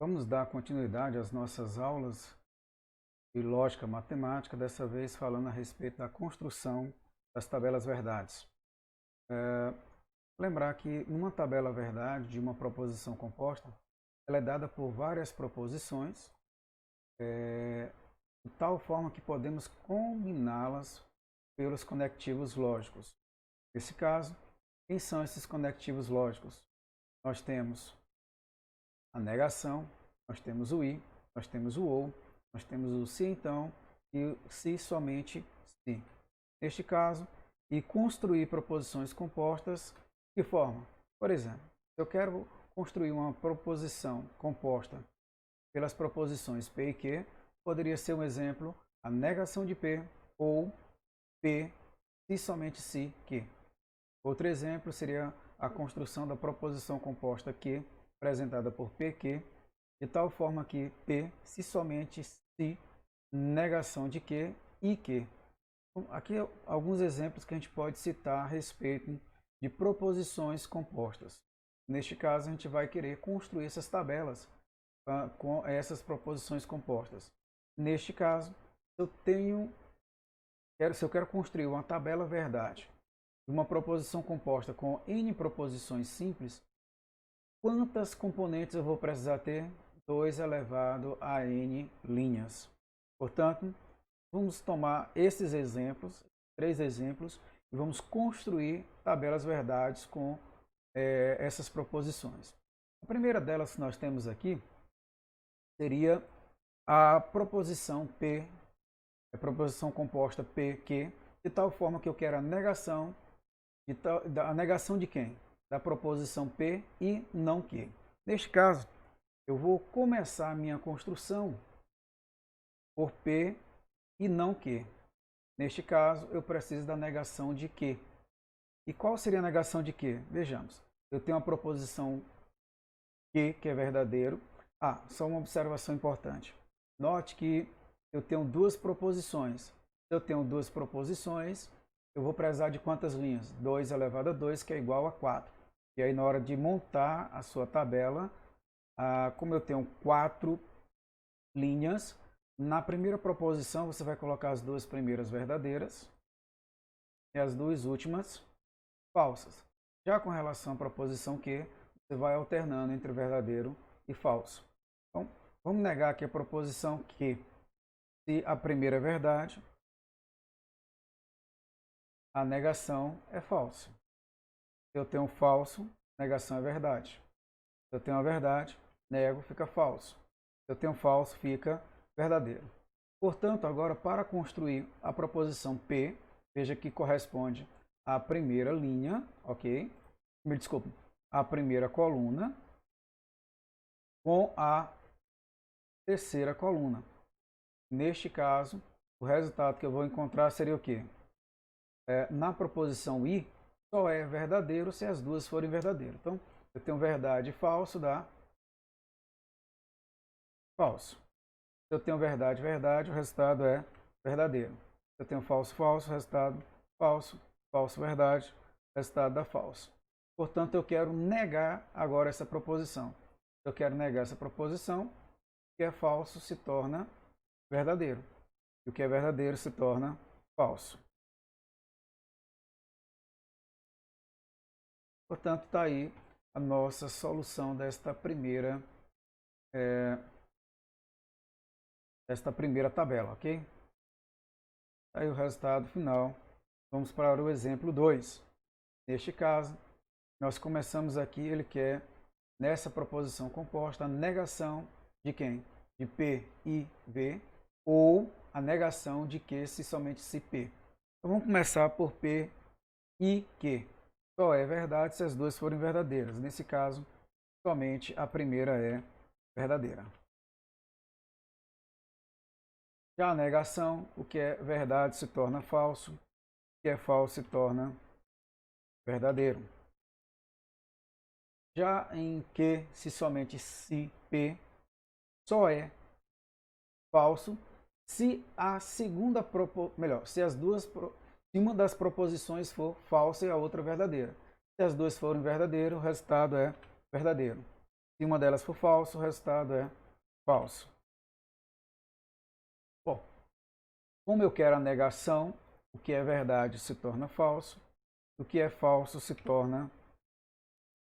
Vamos dar continuidade às nossas aulas de lógica matemática, dessa vez falando a respeito da construção das tabelas verdades. Lembrar que numa tabela verdade de uma proposição composta, ela é dada por várias proposições, de tal forma que podemos combiná-las pelos conectivos lógicos. Nesse caso, quem são esses conectivos lógicos? Nós temos a negação, nós temos o i, nós temos o ou, nós temos o se então e o se somente se. Neste caso, e construir proposições compostas de forma, por exemplo, se eu quero construir uma proposição composta pelas proposições P e Q, poderia ser um exemplo a negação de P ou P se somente se Q. Outro exemplo seria a construção da proposição composta Q, apresentada por PQ, de tal forma que P se somente se negação de Q e Q. Aqui alguns exemplos que a gente pode citar a respeito de proposições compostas. Neste caso, a gente vai querer construir essas tabelas com essas proposições compostas. Neste caso, se eu quero construir uma tabela verdade de uma proposição composta com n proposições simples, quantas componentes eu vou precisar ter? 2 elevado a n linhas. Portanto, vamos tomar esses exemplos, 3 exemplos, e vamos construir tabelas verdades com essas proposições. A primeira delas que nós temos aqui seria a proposição P, a proposição composta PQ, de tal forma que eu quero a negação de quem? Da proposição P e não Q. Neste caso, eu vou começar a minha construção por P e não Q. Neste caso, eu preciso da negação de Q. E qual seria a negação de Q? Vejamos. Eu tenho a proposição Q, que é verdadeiro. Só uma observação importante. Note que eu tenho duas proposições. Se eu tenho duas proposições, eu vou precisar de quantas linhas? 2 elevado a 2, que é igual a 4. E aí, na hora de montar a sua tabela, como eu tenho 4 linhas, na primeira proposição você vai colocar as duas primeiras verdadeiras e as duas últimas falsas. Já com relação à proposição Q, você vai alternando entre verdadeiro e falso. Então, vamos negar aqui a proposição Q. Se a primeira é verdade, a negação é falsa. Se eu tenho falso, negação é verdade. Se eu tenho a verdade, nego, fica falso. Se eu tenho falso, fica verdadeiro. Portanto, agora para construir a proposição P, veja que corresponde à primeira linha, ok? Me desculpe, a primeira coluna com a terceira coluna. Neste caso, o resultado que eu vou encontrar seria o quê? Na proposição I, só é verdadeiro se as duas forem verdadeiras. Então, eu tenho verdade e falso, dá falso. Se eu tenho verdade, verdade, o resultado é verdadeiro. Se eu tenho falso, falso, o resultado falso. Falso, verdade, o resultado dá falso. Portanto, eu quero negar agora essa proposição. Se eu quero negar essa proposição, o que é falso se torna verdadeiro. E o que é verdadeiro se torna falso. Portanto, está aí a nossa solução desta primeira tabela, ok? Aí o resultado final. Vamos para o exemplo 2. Neste caso, nós começamos aqui, ele quer, nessa proposição composta, a negação de quem? De P e V, ou a negação de Q se somente se P. Então vamos começar por P e Q. Só é verdade se as duas forem verdadeiras. Nesse caso, somente a primeira é verdadeira. Já a negação, o que é verdade se torna falso, o que é falso se torna verdadeiro. Já em Q, se somente se P, só é falso se a segunda se uma das proposições for falsa e a outra verdadeira. Se as duas forem verdadeiras, o resultado é verdadeiro. Se uma delas for falso, o resultado é falso. Bom, como eu quero a negação, o que é verdade se torna falso, o que é falso se torna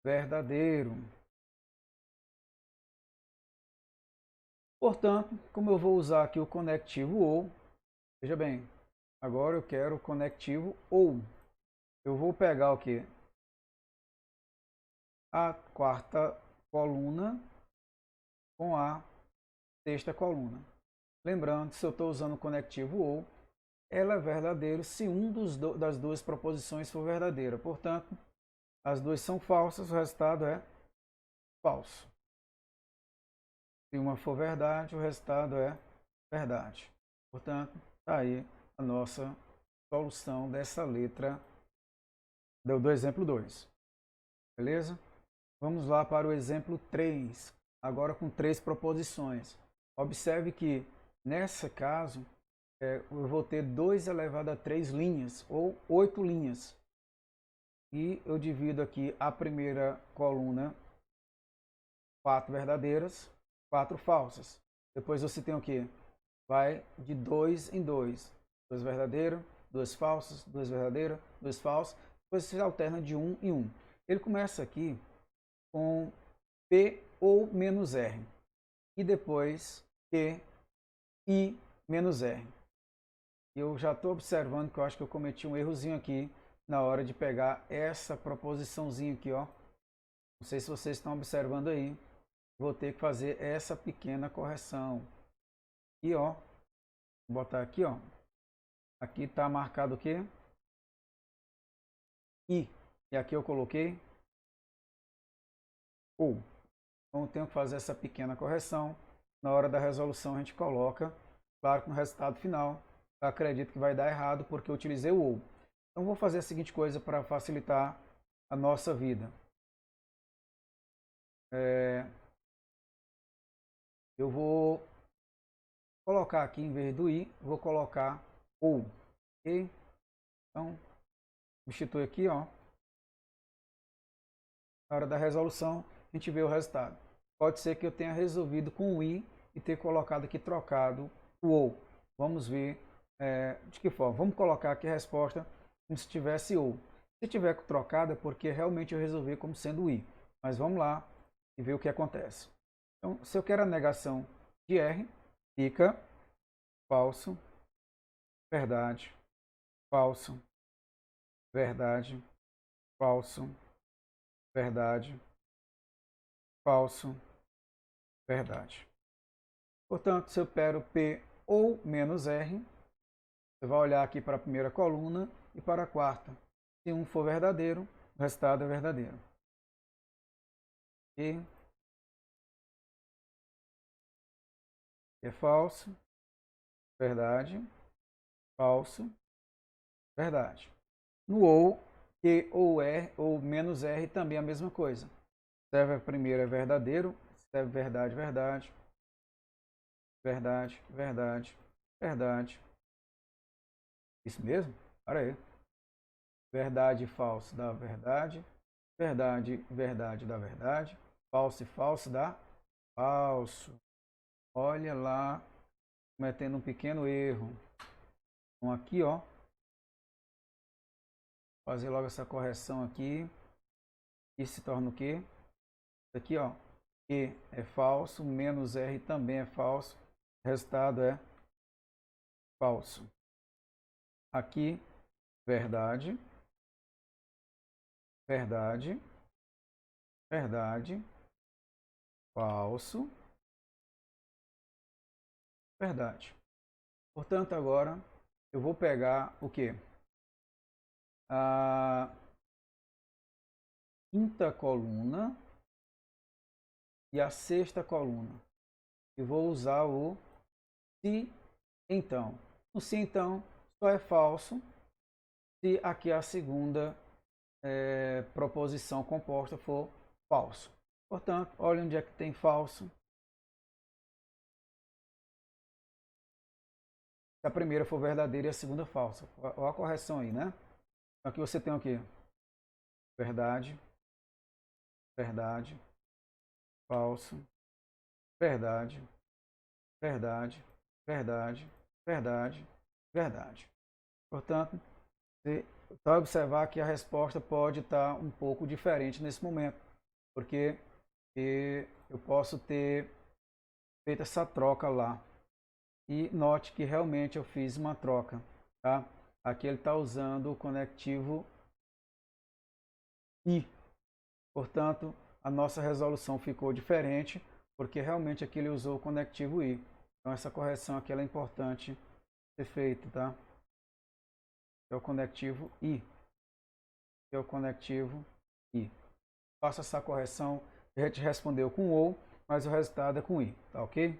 verdadeiro. Portanto, como eu vou usar aqui o conectivo ou, veja bem, agora eu quero o conectivo ou. Eu vou pegar o que? A quarta coluna com a sexta coluna. Lembrando, se eu estou usando o conectivo ou, ela é verdadeiro se das duas proposições for verdadeira. Portanto, as duas são falsas, o resultado é falso. Se uma for verdade, o resultado é verdade. Portanto, está aí a nossa solução dessa letra do exemplo 2. Beleza? Vamos lá para o exemplo 3, agora com 3 proposições. Observe que, nesse caso, eu vou ter 2 elevado a 3 linhas, ou 8 linhas. E eu divido aqui a primeira coluna, 4 verdadeiras, 4 falsas. Depois você tem o quê? Vai de 2 em 2. 2 verdadeiras, 2 falsas, 2 verdadeiras, 2 falsas. Depois você alterna de 1 em 1. Ele começa aqui com P ou menos R. E depois Q, I, menos R. Eu já estou observando que eu acho que eu cometi um errozinho aqui na hora de pegar essa proposiçãozinha aqui, ó. Não sei se vocês estão observando aí. Vou ter que fazer essa pequena correção. E ó, vou botar aqui, ó. Aqui está marcado o quê? I. E aqui eu coloquei ou. Então eu tenho que fazer essa pequena correção. Na hora da resolução a gente coloca. Claro que no resultado final eu acredito que vai dar errado porque eu utilizei o ou. Então vou fazer a seguinte coisa para facilitar a nossa vida. Eu vou colocar aqui, em vez do i, vou colocar ou. Ok? Então, substitui aqui, ó. Na hora da resolução, a gente vê o resultado. Pode ser que eu tenha resolvido com o i e ter colocado aqui trocado o ou. Vamos ver de que forma. Vamos colocar aqui a resposta como se tivesse ou. Se tiver trocado é porque realmente eu resolvi como sendo o i. Mas vamos lá e ver o que acontece. Então, se eu quero a negação de R, fica falso, verdade, falso, verdade, falso, verdade, falso, verdade. Portanto, se eu quero P ou menos R, você vai olhar aqui para a primeira coluna e para a quarta. Se um for verdadeiro, o resultado é verdadeiro. E é falso, verdade, falso, verdade. No ou, Q ou R ou menos R também é a mesma coisa. Serve a primeira é verdadeiro, serve verdade, verdade, verdade, verdade, verdade. Isso mesmo? Para aí. Verdade e falso dá verdade, verdade, verdade dá verdade, falso e falso dá falso. Olha lá, cometendo um pequeno erro. Então aqui, ó, fazer logo essa correção aqui. Isso se torna o quê? Aqui, ó, Q é falso, menos R também é falso. O resultado é falso. Aqui, verdade, verdade, verdade, falso, verdade. Portanto, agora eu vou pegar o quê? A quinta coluna e a sexta coluna. E vou usar o se então. O se então só é falso se aqui a segunda proposição composta for falso. Portanto, olha onde é que tem falso. Se a primeira for verdadeira e a segunda falsa. Olha a correção aí, né? Aqui você tem o quê? Verdade, verdade, falso, verdade, verdade, verdade, verdade, verdade. Portanto, você vai observar que a resposta pode estar um pouco diferente nesse momento, porque eu posso ter feito essa troca lá. E note que realmente eu fiz uma troca, tá? Aqui ele está usando o conectivo I. Portanto, a nossa resolução ficou diferente, porque realmente aqui ele usou o conectivo I. Então essa correção aqui ela é importante ser feita, tá? É o conectivo I. É o conectivo I. Faça essa correção, a gente respondeu com OU, mas o resultado é com I, tá ok?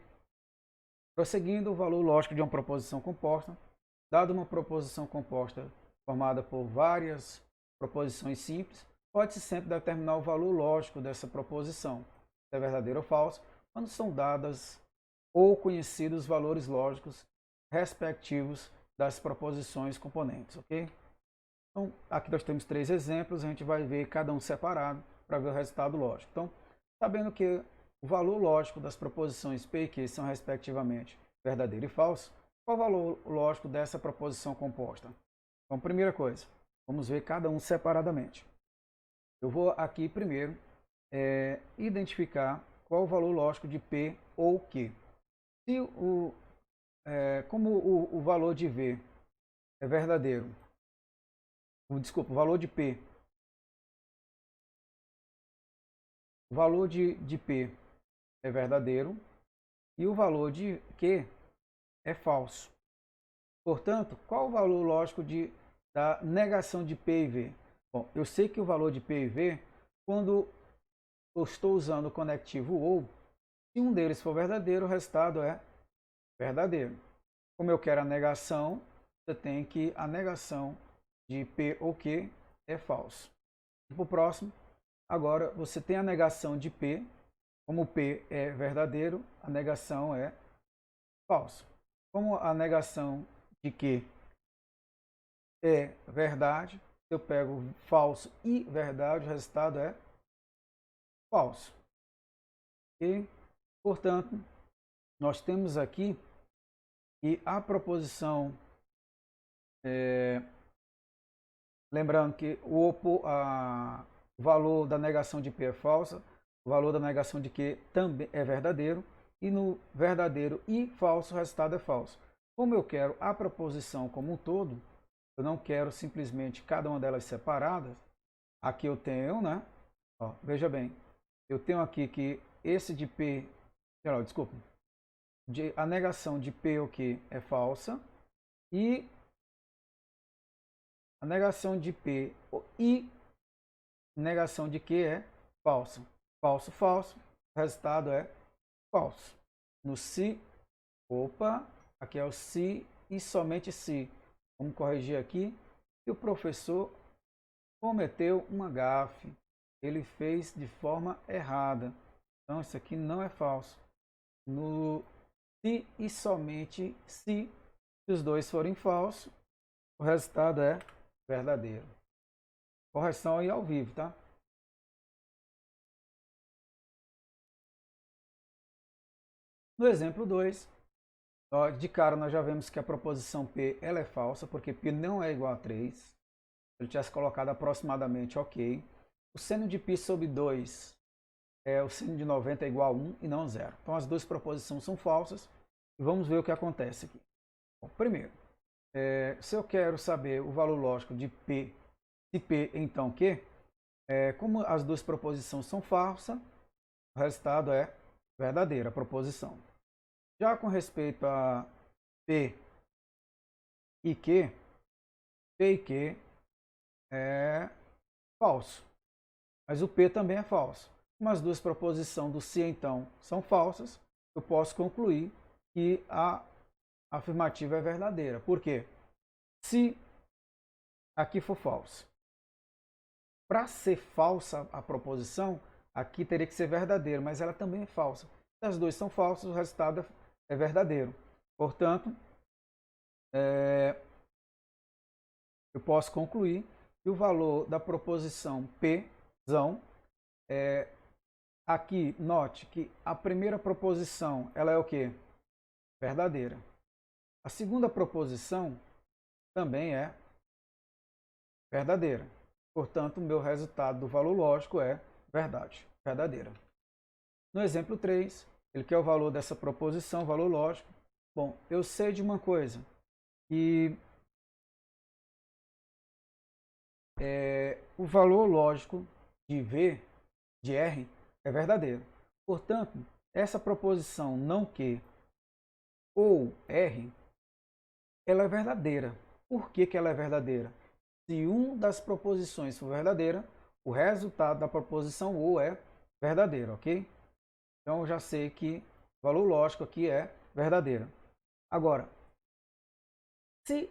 Prosseguindo, o valor lógico de uma proposição composta. Dado uma proposição composta formada por várias proposições simples, pode-se sempre determinar o valor lógico dessa proposição, se é verdadeiro ou falso, quando são dadas ou conhecidos os valores lógicos respectivos das proposições componentes, ok? Então, aqui nós temos 3 exemplos, a gente vai ver cada um separado para ver o resultado lógico. Então, sabendo que o valor lógico das proposições P e Q são respectivamente verdadeiro e falso, qual o valor lógico dessa proposição composta? Então, primeira coisa, vamos ver cada um separadamente. Eu vou aqui primeiro identificar qual o valor lógico de P ou Q. Se como o valor de V é verdadeiro, desculpa, o valor de P, o valor de P é verdadeiro e o valor de Q é falso. Portanto, qual o valor lógico da negação de P e V? Bom, eu sei que o valor de P e V, quando eu estou usando o conectivo OU, se um deles for verdadeiro, o resultado é verdadeiro. Como eu quero a negação, você tem que a negação de P ou Q é falso. Para o próximo, agora você tem a negação de P, como P é verdadeiro, a negação é falso. Como a negação de Q é verdade, eu pego falso e verdade, o resultado é falso. E, portanto, nós temos aqui que a proposição, lembrando que o valor da negação de P é falsa, o valor da negação de Q também é verdadeiro, e no verdadeiro e falso o resultado é falso. Como eu quero a proposição como um todo, eu não quero simplesmente cada uma delas separadas, aqui eu tenho, né? Ó, veja bem, eu tenho aqui que esse de P, desculpa, a negação de P ou Q é falsa, e a negação de P e negação de Q é falsa. Falso, falso, o resultado é falso. No se, aqui é o se e somente se. Vamos corrigir aqui. E o professor cometeu uma gafe. Ele fez de forma errada. Então, isso aqui não é falso. No se e somente se os dois forem falsos, o resultado é verdadeiro. Correção aí ao vivo, tá? No exemplo 2, de cara nós já vemos que a proposição P ela é falsa, porque P não é igual a 3. Se ele tivesse colocado aproximadamente, ok. O seno de π sobre 2 o seno de 90 é igual a 1 e não a 0. Então as duas proposições são falsas. E vamos ver o que acontece aqui. Bom, primeiro, se eu quero saber o valor lógico de P, se P então Q, como as duas proposições são falsas, o resultado é verdadeira a proposição. Já com respeito a P e Q, P e Q é falso, mas o P também é falso. Como as duas proposições do se então são falsas, eu posso concluir que a afirmativa é verdadeira. Por quê? Se aqui for falso, para ser falsa a proposição, aqui teria que ser verdadeiro, mas ela também é falsa. Se as duas são falsas, o resultado é verdadeiro. Portanto, eu posso concluir que o valor da proposição P é Aqui, note que a primeira proposição, ela é o quê? Verdadeira. A segunda proposição também é verdadeira. Portanto, o meu resultado do valor lógico é verdade, verdadeira. No exemplo 3, ele quer o valor dessa proposição, valor lógico. Bom, eu sei de uma coisa, que o valor lógico de V, de R, é verdadeiro. Portanto, essa proposição não que ou R, ela é verdadeira. Por que ela é verdadeira? Se uma das proposições for verdadeira, o resultado da proposição ou é verdadeiro, ok? Então, eu já sei que o valor lógico aqui é verdadeiro. Agora, se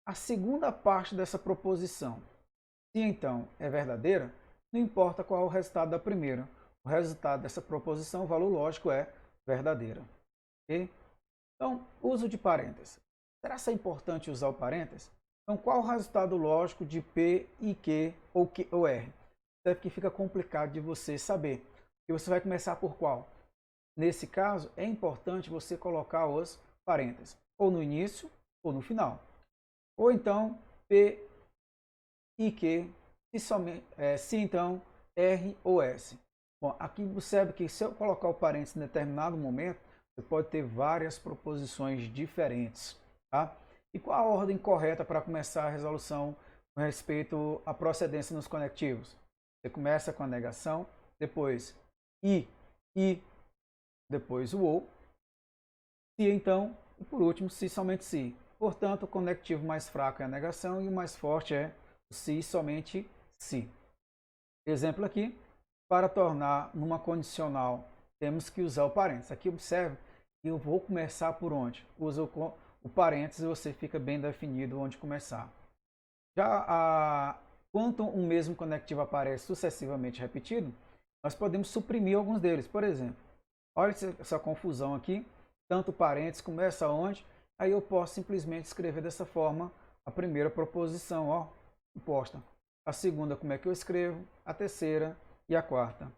a segunda parte dessa proposição, se então é verdadeira, não importa qual é o resultado da primeira. O resultado dessa proposição, o valor lógico é verdadeira. Ok? Então, uso de parênteses. Será que é importante usar o parênteses? Então, qual o resultado lógico de P e Q ou R? Deve que fica complicado de você saber. E você vai começar por qual? Nesse caso, é importante você colocar os parênteses, ou no início ou no final. Ou então, P e Q, se então R ou S. Bom, aqui observe que se eu colocar o parênteses em determinado momento, você pode ter várias proposições diferentes. Tá? E qual a ordem correta para começar a resolução com respeito à procedência nos conectivos? Você começa com a negação, depois e, depois o ou, se então, e por último, se somente se. Portanto, o conectivo mais fraco é a negação e o mais forte é o se somente se. Exemplo aqui, para tornar numa condicional, temos que usar o parênteses. Aqui observe que eu vou começar por onde? Usa o parênteses e você fica bem definido onde começar. Já quando um mesmo conectivo aparece sucessivamente repetido, nós podemos suprimir alguns deles. Por exemplo, olha essa confusão aqui, tanto parênteses começa onde, aí eu posso simplesmente escrever dessa forma a primeira proposição, ó, imposta. A segunda, como é que eu escrevo? A terceira e a quarta.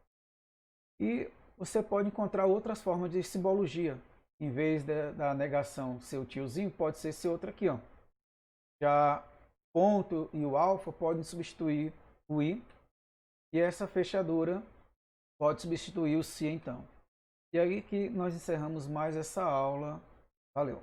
E você pode encontrar outras formas de simbologia. Em vez da negação ser o tiozinho, pode ser esse outro aqui, ó. Já ponto e o alfa podem substituir o i. E essa fechadura pode substituir o se então. E aí que nós encerramos mais essa aula. Valeu!